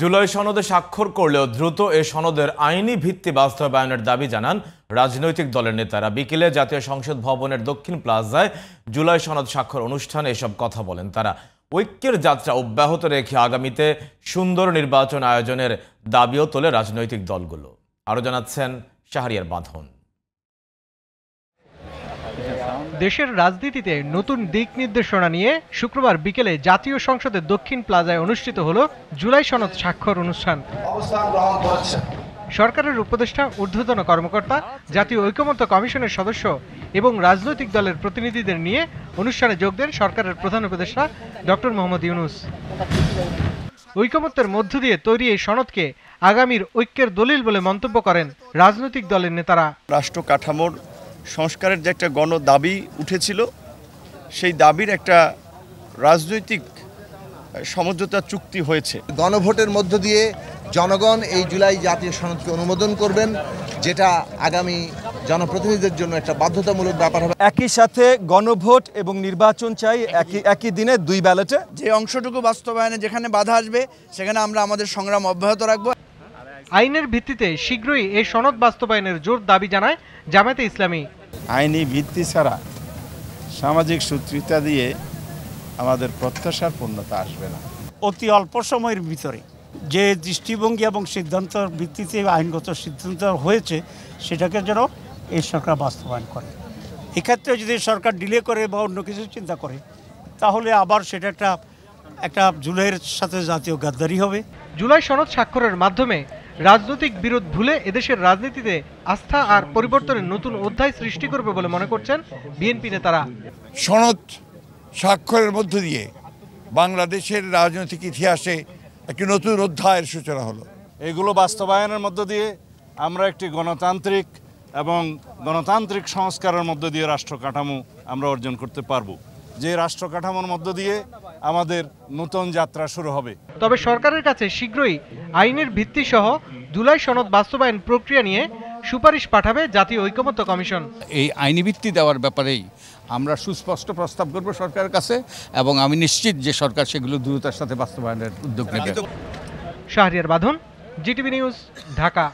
জুলাই সনদে স্বাক্ষর করলেও দ্রুত এ সনদের আইনি ভিত্তি বাস্তবায়নের দাবি জানান রাজনৈতিক দলের নেতারা। বিকেলে জাতীয় সংসদ ভবনের দক্ষিণ প্লাজায় জুলাই সনদ স্বাক্ষর অনুষ্ঠানে এসব কথা বলেন তারা। ঐক্যের যাত্রা অব্যাহত রেখে আগামীতে সুন্দর নির্বাচন আয়োজনের দাবিও তোলে রাজনৈতিক দলগুলো। আরও জানাচ্ছেন শাহরিয়ার বাঁধন। দেশের রাজনীতিতে নতুন দিক নির্দেশনা নিয়ে শুক্রবার বিকেলে জাতীয় সংসদের দক্ষিণ প্লাজায় অনুষ্ঠিত হলো জুলাই সনদ স্বাক্ষর অনুষ্ঠান। সরকারের উপদেষ্টা, ঊর্ধ্বতন কর্মকর্তা, জাতীয় ঐকমত্য কমিশনের সদস্য এবং রাজনৈতিক দলের প্রতিনিধিদের নিয়ে অনুষ্ঠানে যোগ দেন সরকারের প্রধান উপদেষ্টা ডক্টর মোহাম্মদ ইউনূস। ঐকমত্যের মধ্য দিয়ে তৈরি এই সনদকে আগামীর ঐক্যের দলিল বলে মন্তব্য করেন রাজনৈতিক দলের নেতারা। রাষ্ট্র কাঠামোর সংস্কারের যে একটা গণ দাবি উঠেছিল, সেই দাবির একটা রাজনৈতিক সমঝোতা চুক্তি হয়েছে। গণভোটের মধ্য দিয়ে জনগণ এই জুলাই জাতীয় সনদকে অনুমোদন করবেন, যেটা আগামী জনপ্রতিনিধিদের জন্য একটা বাধ্যতামূলক ব্যাপার হবে। একই সাথে গণভোট এবং নির্বাচন চাই একই দিনে, দুই ব্যালটে। যে অংশটুকু বাস্তবায়নে যেখানে বাধা আসবে সেখানে আমরা আমাদের সংগ্রাম অব্যাহত রাখবো। আইনের ভিত্তিতে শীঘ্রই এই সনদ বাস্তবায়নের জোর দাবি জানায় জামায়াতে ইসলামী। আইনি ভিত্তি ছাড়া সামাজিক সূত্রিতা দিয়ে আমাদের প্রত্যাশার পূর্ণতা আসবে না। অতি অল্প সময়ের ভিতরে যে দৃষ্টিভঙ্গি এবং সিদ্ধান্তের ভিত্তিতে আইনগত সিদ্ধান্ত হয়েছে সেটাকে যেন এই সরকার বাস্তবায়ন করে। এক্ষেত্রে যদি সরকার ডিলে করে বা অন্য কিছু চিন্তা করে তাহলে আবার সেটা একটা জুলাইয়ের সাথে জাতীয় গাদ্দারি হবে। জুলাই সনদ স্বাক্ষরের মাধ্যমে রাজনৈতিক বিরোধ ভুলে এদেশের রাজনীতিতে আস্থা আর পরিবর্তনের নতুন অধ্যায় সৃষ্টি করবে বলে মনে করছেন বিএনপি নেতারা। সনদ স্বাক্ষরের মধ্য দিয়ে বাংলাদেশের রাজনৈতিক ইতিহাসে একটি নতুন অধ্যায়ের সূচনা হলো। এগুলো বাস্তবায়নের মধ্য দিয়ে আমরা একটি গণতান্ত্রিক সংস্কারের মধ্য দিয়ে রাষ্ট্র কাঠামো আমরা অর্জন করতে পারব, যে রাষ্ট্র কাঠামোর মধ্য দিয়ে আমাদের নতুন যাত্রা শুরু হবে। তবে সরকারের কাছে শীঘ্রই আইনের ভিত্তি সহ জুলাই সনদ বাস্তবায়ন প্রক্রিয়া নিয়ে সুপারিশ পাঠাবে জাতীয় ঐকমত্য কমিশন। এই আইনি ভিত্তি দেওয়ার ব্যাপারেই আমরা সুস্পষ্ট প্রস্তাব করব সরকারের কাছে, এবং আমি নিশ্চিত যে সরকার সেগুলো দ্রুততার সাথে বাস্তবায়নের উদ্যোগ নেবে। শাহরিয়ার বাঁধন, জিটিভি নিউজ, ঢাকা।